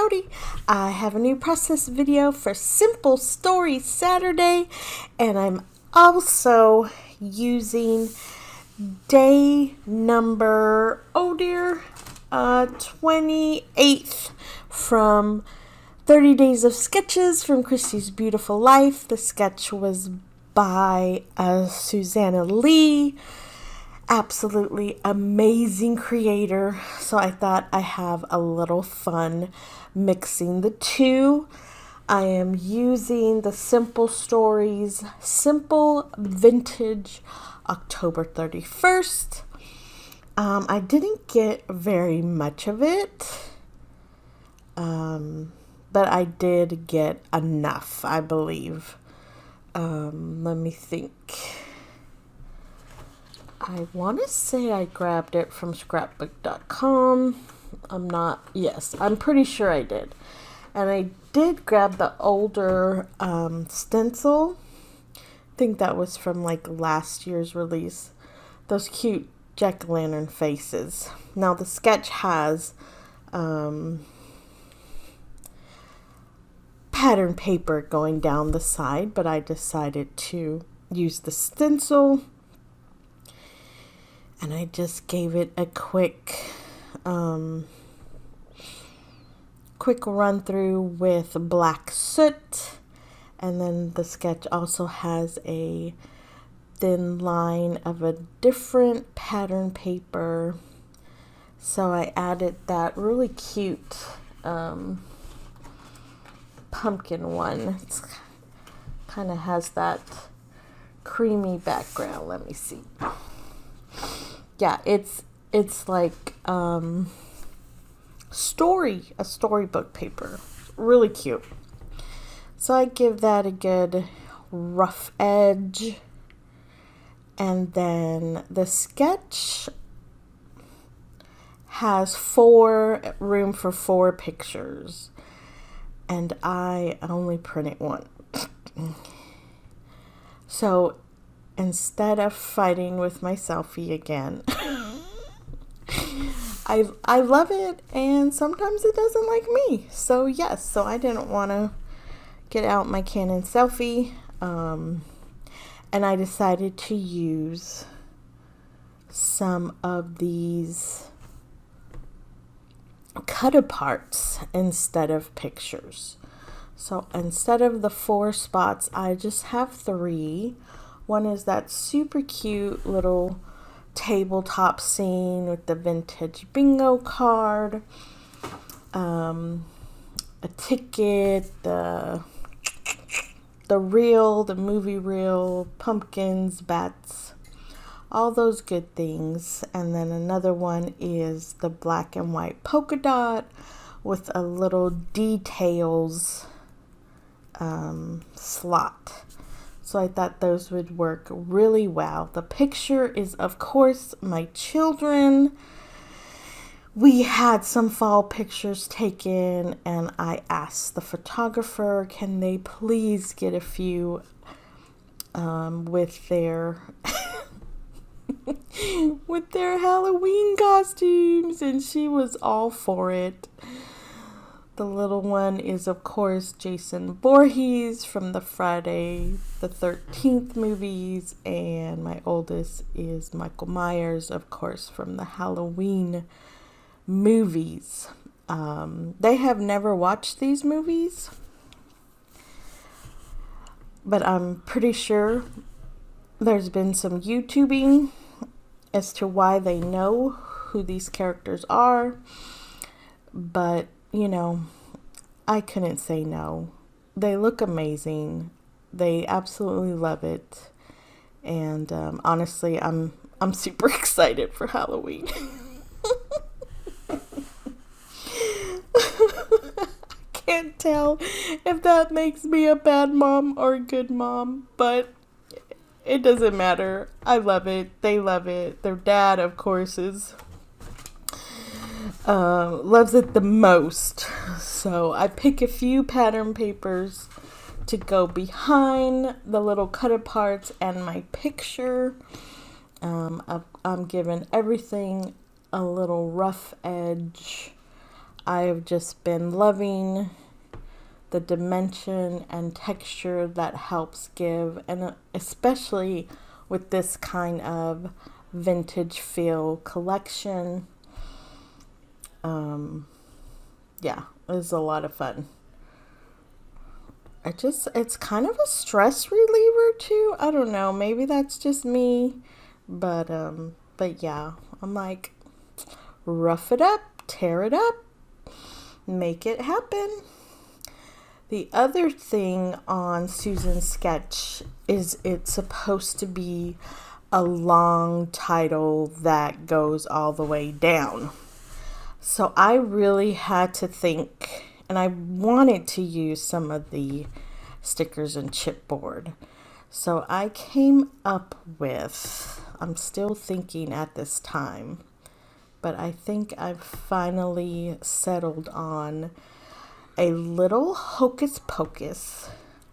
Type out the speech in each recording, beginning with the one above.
howdy. I have a new process video for Simple Story Saturday, and I'm also using day number, 28th from 30 Days of Sketches from Christy's Beautiful Life. The sketch was by Susanna Lee. Absolutely amazing creator. So I thought I have a little fun mixing the two. I am using the Simple Stories Simple Vintage October 31st. I didn't get very much of it, but I did get enough, I believe. Let me think. I want to say I grabbed it from scrapbook.com. I'm pretty sure I did. And I did grab the older stencil. I think that was from like last year's release. Those cute jack-o'-lantern faces. Now the sketch has pattern paper going down the side, but I decided to use the stencil. And I just gave it a quick run through with black soot. And then the sketch also has a thin line of a different pattern paper. So I added that really cute pumpkin one. It's kind of has that creamy background. Let me see. Yeah, it's like a storybook paper. Really cute. So I give that a good rough edge. And then the sketch has room for 4 pictures. And I only printed one. So instead of fighting with my selfie again, I love it, and sometimes it doesn't like me. So yes, so I didn't want to get out my Canon selfie, and I decided to use some of these cut aparts instead of pictures. So instead of the 4 spots, I just have 3. One is that super cute little tabletop scene with the vintage bingo card, a ticket, the movie reel, pumpkins, bats, all those good things. And then another one is the black and white polka dot with a little details slot. So I thought those would work really well. The picture is, of course, my children. We had some fall pictures taken, and I asked the photographer, can they please get a few with their with their Halloween costumes, and she was all for it. The little one is, of course, Jason Voorhees from the Friday the 13th movies, and my oldest is Michael Myers, of course, from the Halloween movies. They have never watched these movies, but I'm pretty sure there's been some YouTubing as to why they know who these characters are, but you know, I couldn't say no. They look amazing. They absolutely love it. And honestly, I'm super excited for Halloween. I can't tell if that makes me a bad mom or a good mom, but it doesn't matter. I love it. They love it. Their dad, of course, loves it the most. So I pick a few pattern papers to go behind the little cut aparts and my picture. I'm giving everything a little rough edge. I've just been loving the dimension and texture that helps give, and especially with this kind of vintage feel collection. Yeah, it was a lot of fun. It's kind of a stress reliever too. I don't know, maybe that's just me, but yeah, I'm like, rough it up, tear it up, make it happen. The other thing on Susan's sketch is it's supposed to be a long title that goes all the way down. So I really had to think, and I wanted to use some of the stickers and chipboard. So I came up with, I'm still thinking at this time, but I think I've finally settled on a little hocus pocus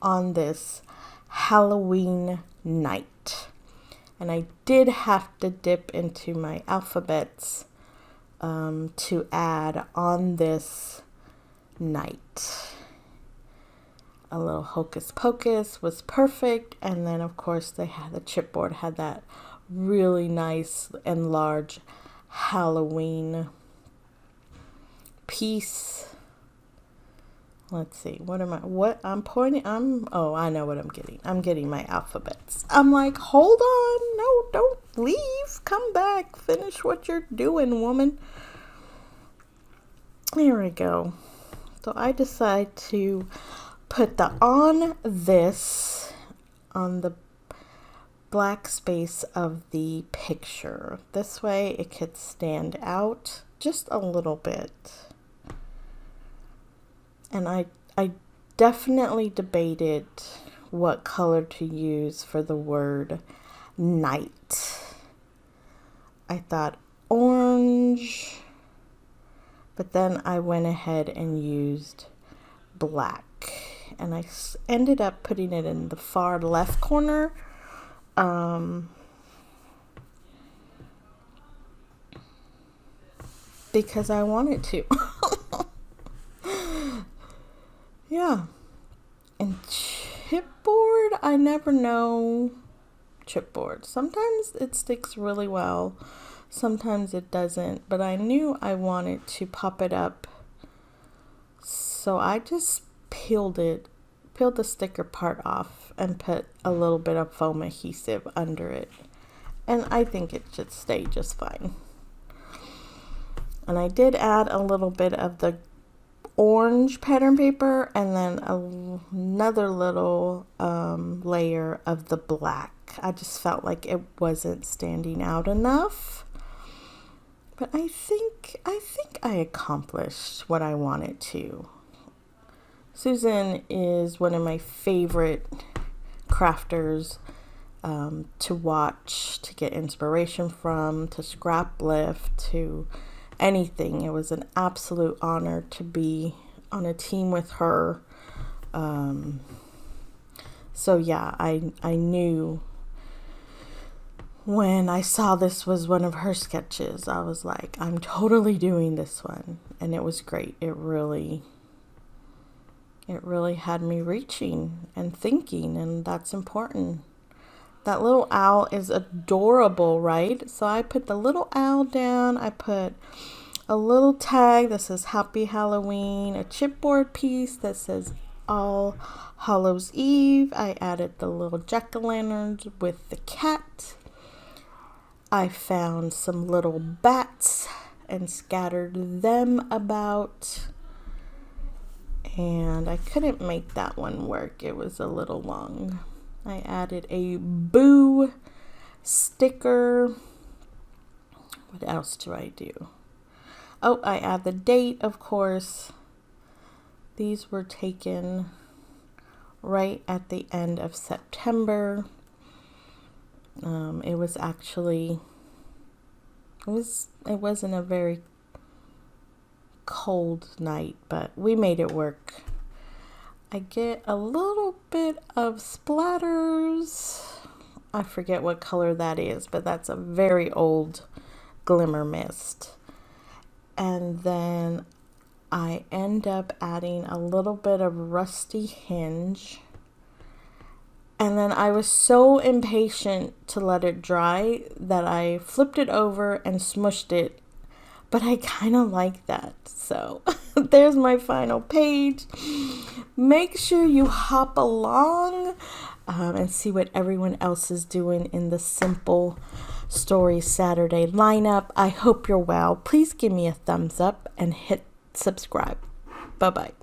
on this Halloween night. And I did have to dip into my alphabets to add on this night. A little hocus pocus was perfect. And then of course the chipboard had that really nice and large Halloween piece. Let's see, oh, I know what I'm getting. I'm getting my alphabets. I'm like, hold on, no, don't leave, come back, finish what you're doing, woman. Here we go. So I decide to put the on this on the black space of the picture. This way it could stand out just a little bit. And I definitely debated what color to use for the word night. I thought orange, but then I went ahead and used black. And I ended up putting it in the far left corner. Because I wanted to. Yeah. And chipboard, I never know chipboard. Sometimes it sticks really well. Sometimes it doesn't. But I knew I wanted to pop it up. So I just peeled the sticker part off and put a little bit of foam adhesive under it. And I think it should stay just fine. And I did add a little bit of the orange pattern paper and then another little layer of the black. I just felt like it wasn't standing out enough. But I think I accomplished what I wanted to. Susan is one of my favorite crafters to watch, to get inspiration from, to scrap lift, to anything. It was an absolute honor to be on a team with her. So yeah, I knew when I saw this was one of her sketches, I was like, I'm totally doing this one. And it was great. It really had me reaching and thinking, and that's important. That little owl is adorable, right? So I put the little owl down. I put a little tag that says Happy Halloween, a chipboard piece that says All Hallows Eve. I added the little jack-o'-lanterns with the cat. I found some little bats and scattered them about. And I couldn't make that one work. It was a little long. I added a boo sticker. What else do I do? Oh, I add the date, of course. These were taken right at the end of September. It was actually, it wasn't a very cold night, but we made it work. I get a little bit of splatters. I forget what color that is, but that's a very old glimmer mist. And then I end up adding a little bit of rusty hinge. And then I was so impatient to let it dry that I flipped it over and smushed it. But I kind of like that. So there's my final page. Make sure you hop along and see what everyone else is doing in the Simple Story Saturday lineup. I hope you're well. Please give me a thumbs up and hit subscribe. Bye-bye.